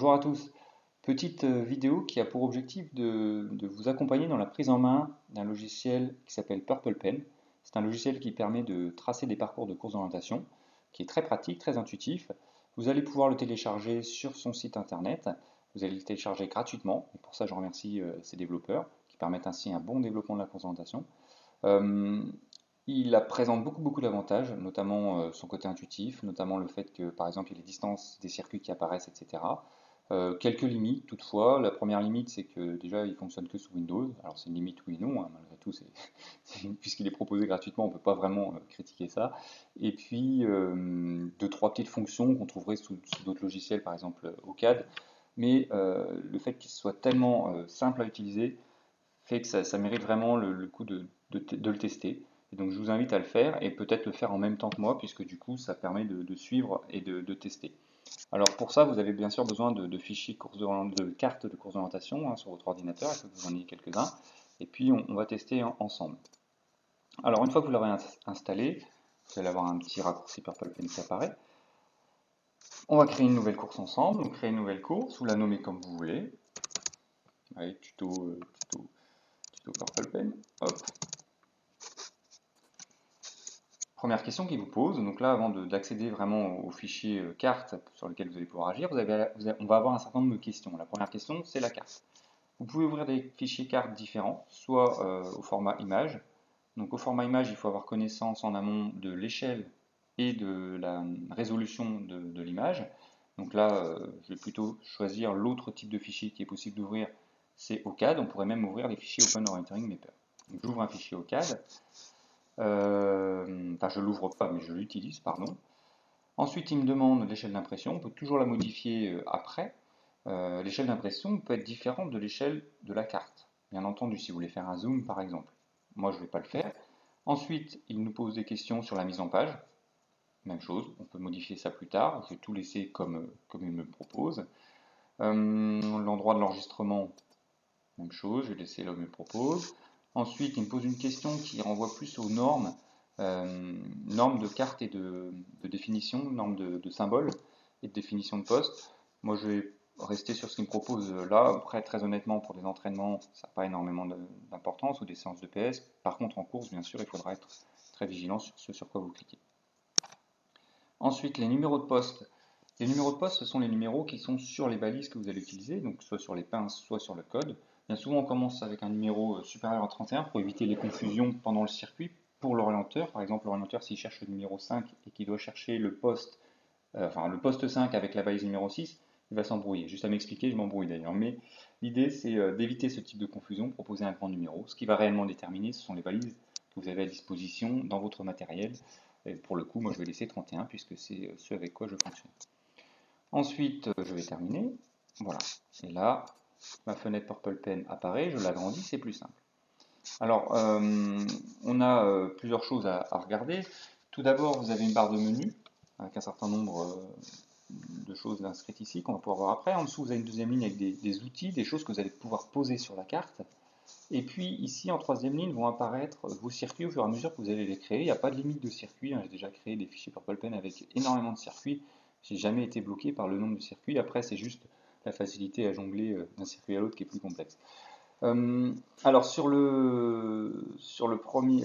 Bonjour à tous. Petite vidéo qui a pour objectif de vous accompagner dans la prise en main d'un logiciel qui s'appelle Purple Pen. C'est un logiciel qui permet de tracer des parcours de courses d'orientation, qui est très pratique, très intuitif. Vous allez pouvoir le télécharger sur son site internet. Vous allez le télécharger gratuitement. Et pour ça, je remercie ses développeurs qui permettent ainsi un bon développement de la course d'orientation. Euh, présente beaucoup d'avantages, notamment son côté intuitif, notamment le fait que, par exemple, il y a les distances des circuits qui apparaissent, etc. Quelques limites toutefois. La première limite, c'est que déjà, il fonctionne que sous Windows. Alors, c'est une limite oui et non, hein, malgré tout, puisqu'il est proposé gratuitement, on ne peut pas vraiment critiquer ça. Et puis, deux, trois petites fonctions qu'on trouverait sous d'autres logiciels, par exemple OCAD. Mais le fait qu'il soit tellement simple à utiliser fait que ça mérite vraiment le coup de le tester. Et donc je vous invite à le faire et peut-être le faire en même temps que moi, puisque du coup ça permet de suivre et de tester. Alors pour ça, vous avez bien sûr besoin de fichiers de cartes de course d'orientation sur votre ordinateur, il faut que vous en ayez quelques-uns. Et puis on va tester ensemble. Alors une fois que vous l'aurez installé, vous allez avoir un petit raccourci Purple Pen qui apparaît. On va créer une nouvelle course ensemble, donc créer une nouvelle course, vous la nommez comme vous voulez. Allez, tuto Purple Pen, hop. Première question qu'il vous pose, donc là avant d'accéder vraiment au fichier carte sur lequel vous allez pouvoir agir, on va avoir un certain nombre de questions. La première question, c'est la carte. Vous pouvez ouvrir des fichiers cartes différents, soit au format image. Donc au format image, il faut avoir connaissance en amont de l'échelle et de la résolution de l'image. Donc là, je vais plutôt choisir l'autre type de fichier qui est possible d'ouvrir, c'est OCAD. On pourrait même ouvrir les fichiers Open Orienteering Mapper. Donc j'ouvre un fichier OCAD. Enfin, je l'ouvre pas, mais je l'utilise, pardon. Ensuite, il me demande l'échelle d'impression. On peut toujours la modifier après. L'échelle d'impression peut être différente de l'échelle de la carte. Bien entendu, si vous voulez faire un zoom, par exemple. Moi, je ne vais pas le faire. Ensuite, il nous pose des questions sur la mise en page. Même chose, on peut modifier ça plus tard. Je vais tout laisser comme il me le propose. L'endroit de l'enregistrement, même chose, je vais laisser là où il me propose. Ensuite, il me pose une question qui renvoie plus aux normes, normes de cartes et de définition, normes de symboles et de définition de poste. Moi, je vais rester sur ce qu'il me propose là. Après, très honnêtement, pour des entraînements, ça n'a pas énormément d'importance ou des séances de PS. Par contre, en course, bien sûr, il faudra être très vigilant sur ce sur quoi vous cliquez. Ensuite, les numéros de poste. Les numéros de poste, ce sont les numéros qui sont sur les balises que vous allez utiliser, donc soit sur les pinces, soit sur le code. Bien souvent, on commence avec un numéro supérieur à 31 pour éviter les confusions pendant le circuit. Pour l'orienteur, par exemple, l'orienteur, s'il cherche le numéro 5 et qu'il doit chercher le poste 5 avec la balise numéro 6, il va s'embrouiller. Juste à m'expliquer, je m'embrouille d'ailleurs. Mais l'idée, c'est d'éviter ce type de confusion, proposer un grand numéro. Ce qui va réellement déterminer, ce sont les balises que vous avez à disposition dans votre matériel. Et pour le coup, moi, je vais laisser 31 puisque c'est ce avec quoi je fonctionne. Ensuite, je vais terminer. Voilà. Et là, ma fenêtre Purple Pen apparaît, je l'agrandis, c'est plus simple. Alors, on a plusieurs choses à regarder. Tout d'abord, vous avez une barre de menu avec un certain nombre de choses inscrites ici qu'on va pouvoir voir après. En dessous, vous avez une deuxième ligne avec des outils, des choses que vous allez pouvoir poser sur la carte. Et puis ici, en troisième ligne, vont apparaître vos circuits au fur et à mesure que vous allez les créer. Il n'y a pas de limite de circuits. J'ai déjà créé des fichiers Purple Pen avec énormément de circuits. J'ai jamais été bloqué par le nombre de circuits. Après, c'est juste la facilité à jongler d'un circuit à l'autre qui est plus complexe. Alors la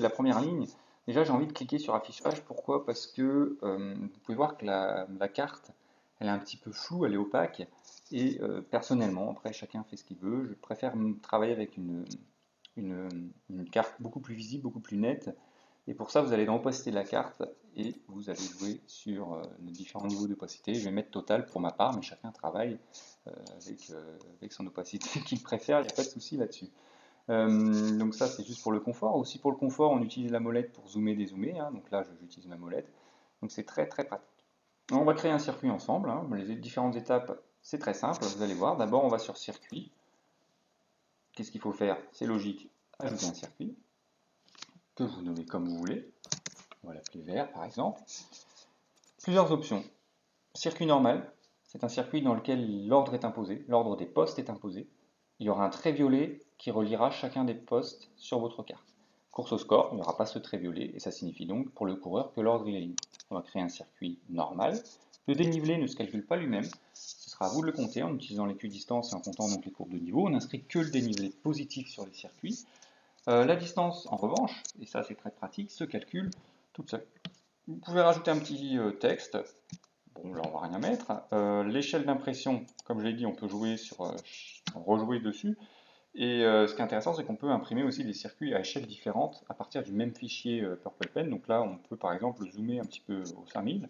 première ligne, déjà j'ai envie de cliquer sur affichage. Pourquoi? Parce que vous pouvez voir que la carte, elle est un petit peu floue, elle est opaque. Et personnellement, après chacun fait ce qu'il veut, je préfère travailler avec une carte beaucoup plus visible, beaucoup plus nette. Et pour ça, vous allez dans opacité de la carte et vous allez jouer sur les différents niveaux d'opacité. Je vais mettre total pour ma part, mais chacun travaille avec son opacité qu'il préfère, il n'y a pas de souci là-dessus. Donc ça, c'est juste pour le confort. Aussi pour le confort, on utilise la molette pour zoomer, dézoomer. Donc là, j'utilise ma molette. Donc c'est très pratique. On va créer un circuit ensemble. Les différentes étapes, c'est très simple. Vous allez voir. D'abord, on va sur circuit. Qu'est-ce qu'il faut faire? C'est logique. Ajouter un circuit que vous nommez comme vous voulez. On va l'appeler vert, par exemple. Plusieurs options. Circuit normal, c'est un circuit dans lequel l'ordre est imposé, l'ordre des postes est imposé. Il y aura un trait violet qui reliera chacun des postes sur votre carte. Course au score, il n'y aura pas ce trait violet, et ça signifie donc pour le coureur que l'ordre est ligne. On va créer un circuit normal. Le dénivelé ne se calcule pas lui-même, ce sera à vous de le compter en utilisant l'équidistance et en comptant donc les courbes de niveau. On n'inscrit que le dénivelé positif sur les circuits. La distance, en revanche, et ça c'est très pratique, se calcule toute seule. Vous pouvez rajouter un petit texte. Bon, là on va rien mettre. L'échelle d'impression, comme je l'ai dit, on peut jouer rejouer dessus. Et ce qui est intéressant, c'est qu'on peut imprimer aussi des circuits à échelle différente à partir du même fichier Purple Pen. Donc là, on peut par exemple zoomer un petit peu au 5000.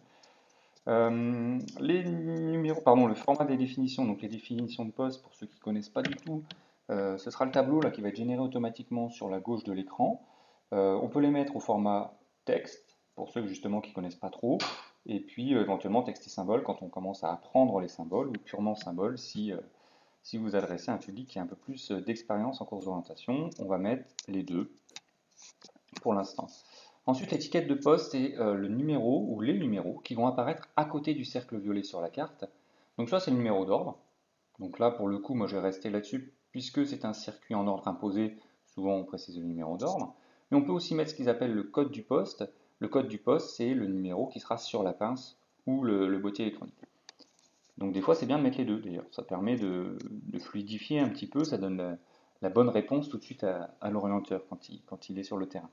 Les numéros, pardon, le format des définitions, donc les définitions de poste, pour ceux qui ne connaissent pas du tout, ce sera le tableau là, qui va être généré automatiquement sur la gauche de l'écran. On peut les mettre au format texte, pour ceux justement qui ne connaissent pas trop, et puis éventuellement texte et symbole quand on commence à apprendre les symboles, ou purement symbole si vous adressez à un public qui a un peu plus d'expérience en course d'orientation. On va mettre les deux pour l'instant. Ensuite, l'étiquette de poste est le numéro ou les numéros qui vont apparaître à côté du cercle violet sur la carte. Donc ça, c'est le numéro d'ordre. Donc là, pour le coup, moi, je vais rester là-dessus puisque c'est un circuit en ordre imposé. Souvent, on précise le numéro d'ordre. Mais on peut aussi mettre ce qu'ils appellent le code du poste. Le code du poste, c'est le numéro qui sera sur la pince ou le boîtier électronique. Donc des fois, c'est bien de mettre les deux, d'ailleurs. Ça permet de fluidifier un petit peu, ça donne la bonne réponse tout de suite à l'orienteur quand il est sur le terrain.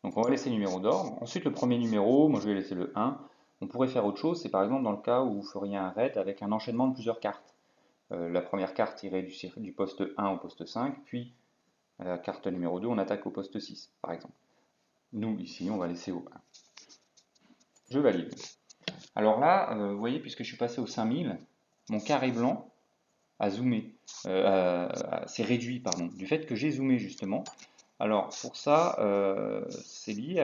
Donc on va laisser le numéro d'ordre. Ensuite, le premier numéro, moi je vais laisser le 1. On pourrait faire autre chose, c'est par exemple dans le cas où vous feriez un raid avec un enchaînement de plusieurs cartes. La première carte irait du poste 1 au poste 5, puis la carte numéro 2, on attaque au poste 6, par exemple. Nous, ici, on va laisser au 1. Je valide. Alors là, vous voyez, puisque je suis passé au 5000, mon carré blanc a zoomé, s'est réduit, pardon, du fait que j'ai zoomé justement. Alors pour ça, c'est lié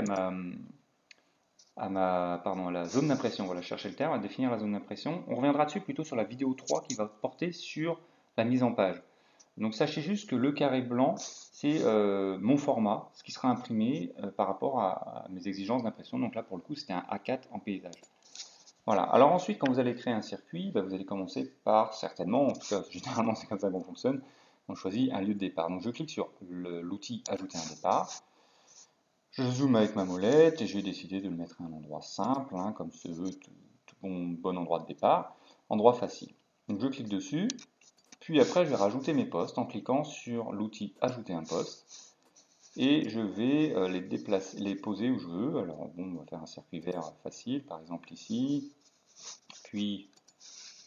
à la zone d'impression. Voilà, chercher le terme, à définir la zone d'impression. On reviendra dessus plutôt sur la vidéo 3 qui va porter sur la mise en page. Donc sachez juste que le carré blanc, c'est mon format, ce qui sera imprimé par rapport à mes exigences d'impression. Donc là, pour le coup, c'était un A4 en paysage. Voilà. Alors ensuite, quand vous allez créer un circuit, vous allez commencer par, certainement, en tout cas, généralement c'est comme ça qu'on fonctionne, on choisit un lieu de départ. Donc je clique sur l'outil Ajouter un départ. Je zoome avec ma molette et je vais décider de le mettre à un endroit simple, comme se veut tout bon endroit de départ, endroit facile. Donc je clique dessus, puis après je vais rajouter mes postes en cliquant sur l'outil Ajouter un poste et je vais les poser où je veux. Alors bon, on va faire un circuit vert facile, par exemple ici, puis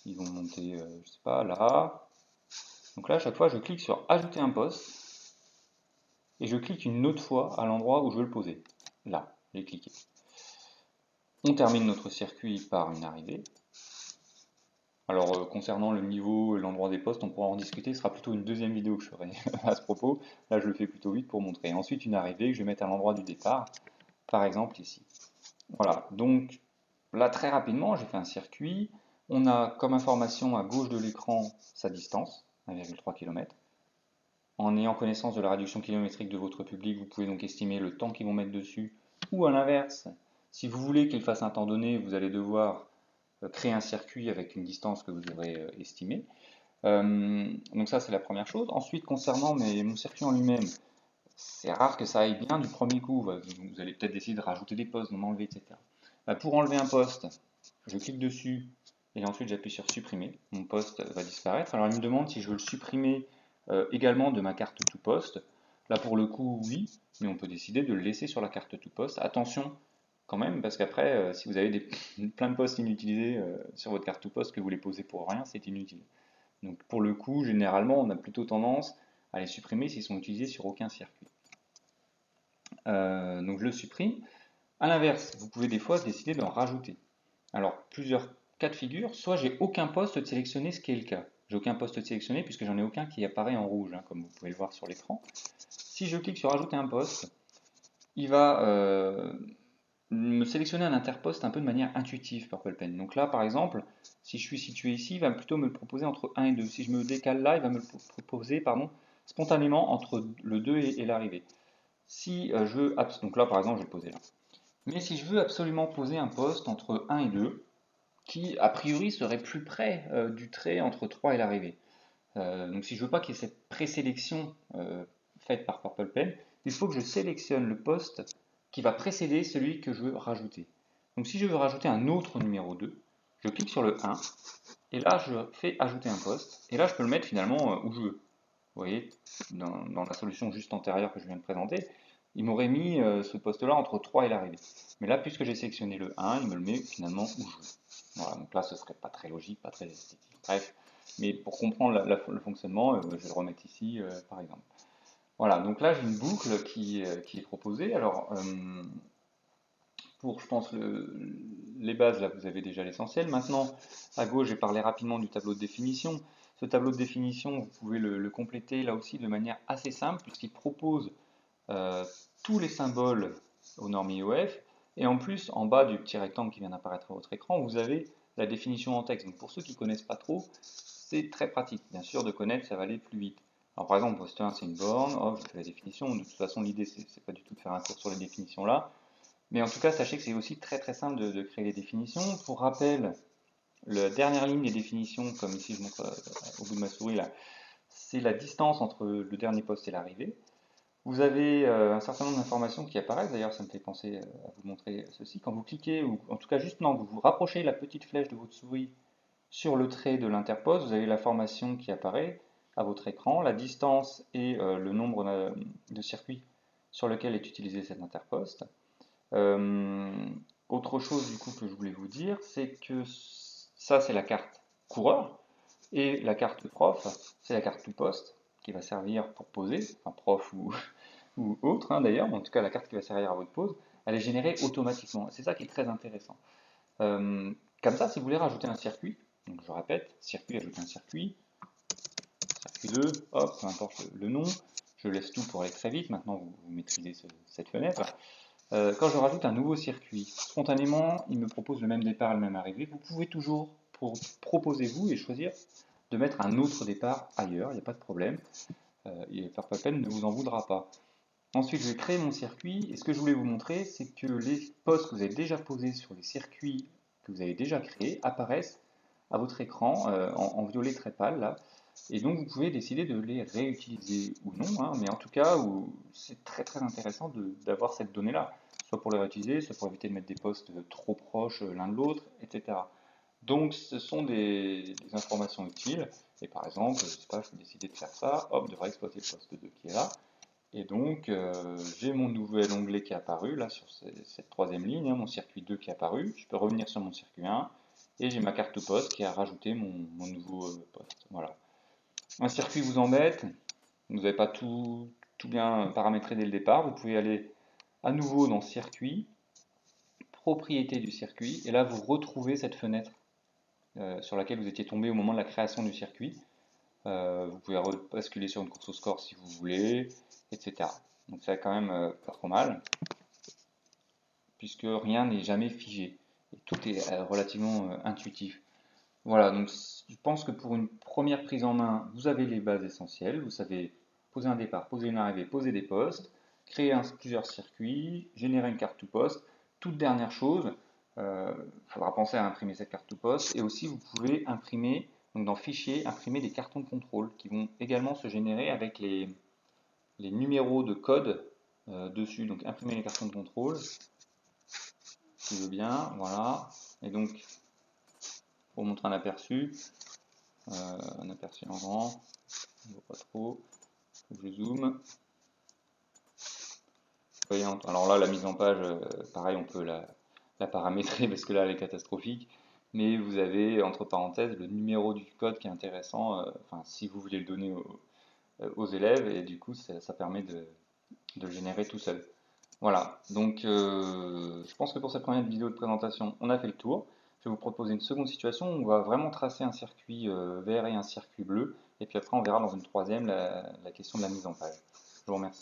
ils vont monter, je sais pas, là. Donc là, à chaque fois, je clique sur Ajouter un poste et je clique une autre fois à l'endroit où je veux le poser. Là, j'ai cliqué. On termine notre circuit par une arrivée. Alors concernant le niveau et l'endroit des postes, on pourra en discuter, ce sera plutôt une deuxième vidéo que je ferai à ce propos. Là je le fais plutôt vite pour montrer. Ensuite une arrivée que je vais mettre à l'endroit du départ, par exemple ici. Voilà, donc là très rapidement j'ai fait un circuit. On a comme information à gauche de l'écran sa distance, 1,3 km. En ayant connaissance de la réduction kilométrique de votre public, vous pouvez donc estimer le temps qu'ils vont mettre dessus. Ou à l'inverse, si vous voulez qu'ils fassent un temps donné, vous allez devoir créer un circuit avec une distance que vous aurez estimée. Donc ça c'est la première chose. Ensuite concernant mon circuit en lui-même, c'est rare que ça aille bien du premier coup. Vous allez peut-être décider de rajouter des postes, d'en enlever, etc. Pour enlever un poste, je clique dessus et ensuite j'appuie sur supprimer. Mon poste va disparaître. Alors il me demande si je veux le supprimer également de ma carte tout poste. Là pour le coup oui, mais on peut décider de le laisser sur la carte tout poste. Attention quand même, parce qu'après, si vous avez plein de postes inutilisés sur votre carte tout poste que vous les posez pour rien, c'est inutile. Donc pour le coup, généralement, on a plutôt tendance à les supprimer s'ils sont utilisés sur aucun circuit. Donc je le supprime. A l'inverse, vous pouvez des fois décider d'en rajouter. Alors plusieurs cas de figure, soit j'ai aucun poste de sélectionné, ce qui est le cas. J'ai aucun poste de sélectionné puisque j'en ai aucun qui apparaît en rouge, comme vous pouvez le voir sur l'écran. Si je clique sur ajouter un poste, il va me sélectionner un interposte un peu de manière intuitive Purple Pen. Donc là, par exemple, si je suis situé ici, il va plutôt me le proposer entre 1 et 2. Si je me décale là, il va me le proposer spontanément entre le 2 et l'arrivée. Si je veux, donc là par exemple, je vais le poser là. Mais si je veux absolument poser un poste entre 1 et 2, qui a priori serait plus près du trait entre 3 et l'arrivée. Donc si je veux pas qu'il y ait cette présélection faite par Purple Pen, il faut que je sélectionne le poste qui va précéder celui que je veux rajouter. Donc si je veux rajouter un autre numéro 2, je clique sur le 1, et là je fais ajouter un poste, et là je peux le mettre finalement où je veux. Vous voyez, dans la solution juste antérieure que je viens de présenter, il m'aurait mis ce poste-là entre 3 et l'arrivée. Mais là, puisque j'ai sélectionné le 1, il me le met finalement où je veux. Voilà, donc là, ce serait pas très logique, pas très esthétique. Bref, mais pour comprendre le fonctionnement, je vais le remettre ici, par exemple. Voilà, donc là, j'ai une boucle qui est proposée. Alors, pour, je pense, les bases, là, vous avez déjà l'essentiel. Maintenant, à gauche, j'ai parlé rapidement du tableau de définition. Ce tableau de définition, vous pouvez le compléter là aussi de manière assez simple, puisqu'il propose euh, tous les symboles aux normes IOF. Et en plus, en bas du petit rectangle qui vient d'apparaître à votre écran, vous avez la définition en texte. Donc pour ceux qui ne connaissent pas trop, c'est très pratique. Bien sûr, de connaître, ça va aller plus vite. Alors par exemple, poste 1, c'est une borne. Oh, je fais la définition. De toute façon, l'idée, c'est pas du tout de faire un cours sur les définitions là. Mais en tout cas, sachez que c'est aussi très très simple de créer les définitions. Pour rappel, la dernière ligne des définitions, comme ici je montre au bout de ma souris là, c'est la distance entre le dernier poste et l'arrivée. Vous avez un certain nombre d'informations qui apparaissent, d'ailleurs ça me fait penser à vous montrer ceci. Quand vous cliquez, ou en tout cas juste non, vous vous rapprochez la petite flèche de votre souris sur le trait de l'interposte, vous avez l'information qui apparaît à votre écran, la distance et le nombre de circuits sur lequel est utilisé cet interposte. Euh, Autre chose du coup que je voulais vous dire, c'est que ça c'est la carte coureur et la carte prof, c'est la carte tout poste qui va servir pour poser, enfin prof ou autre d'ailleurs, mais en tout cas la carte qui va servir à votre pose, elle est générée automatiquement. C'est ça qui est très intéressant. Comme ça, si vous voulez rajouter un circuit, donc je répète, circuit, ajouter un circuit, circuit 2, hop, peu importe le nom, je laisse tout pour aller très vite, maintenant vous maîtrisez cette fenêtre. Quand je rajoute un nouveau circuit, spontanément, il me propose le même départ et le même arrivée. Vous pouvez toujours proposer vous et choisir de mettre un autre départ ailleurs, il n'y a pas de problème. Et faire pas peine ne vous en voudra pas. Ensuite, je vais créer mon circuit. Et ce que je voulais vous montrer, c'est que les postes que vous avez déjà posés sur les circuits que vous avez déjà créés apparaissent à votre écran en violet très pâle là. Et donc vous pouvez décider de les réutiliser ou non, mais en tout cas, c'est très très intéressant d'avoir cette donnée-là, soit pour les réutiliser, soit pour éviter de mettre des postes trop proches l'un de l'autre, etc. Donc ce sont des informations utiles. Et par exemple, je sais pas, je peux décider de faire ça, hop, de réexploiter le poste 2 qui est là. Et donc, j'ai mon nouvel onglet qui est apparu, là, sur cette troisième ligne, mon circuit 2 qui est apparu. Je peux revenir sur mon circuit 1, et j'ai ma carte poste qui a rajouté mon nouveau poste. Voilà. Un circuit vous embête, vous n'avez pas tout bien paramétré dès le départ, vous pouvez aller à nouveau dans circuit, propriété du circuit, et là, vous retrouvez cette fenêtre sur laquelle vous étiez tombé au moment de la création du circuit. Vous pouvez basculer sur une course au score si vous voulez, etc. Donc ça quand même pas trop mal, puisque rien n'est jamais figé. Et tout est relativement intuitif. Voilà, donc je pense que pour une première prise en main, vous avez les bases essentielles. Vous savez poser un départ, poser une arrivée, poser des postes, créer plusieurs circuits, générer une carte to poste. Toute dernière chose, il faudra penser à imprimer cette carte to poste. Et aussi, vous pouvez imprimer, donc dans Fichier, imprimer des cartons de contrôle qui vont également se générer avec les numéros de code dessus. Donc imprimer les cartons de contrôle, si tu veux bien, voilà. Et donc, pour montrer un aperçu en grand, on ne voit pas trop, faut que je zoome. Vous voyez, alors là, la mise en page, pareil, on peut la paramétrer parce que là, elle est catastrophique. Mais vous avez, entre parenthèses, le numéro du code qui est intéressant, enfin, si vous voulez le donner aux élèves, et du coup, ça permet de le générer tout seul. Voilà, donc je pense que pour cette première vidéo de présentation, on a fait le tour. Je vais vous proposer une seconde situation où on va vraiment tracer un circuit vert et un circuit bleu, et puis après on verra dans une troisième la question de la mise en page. Je vous remercie.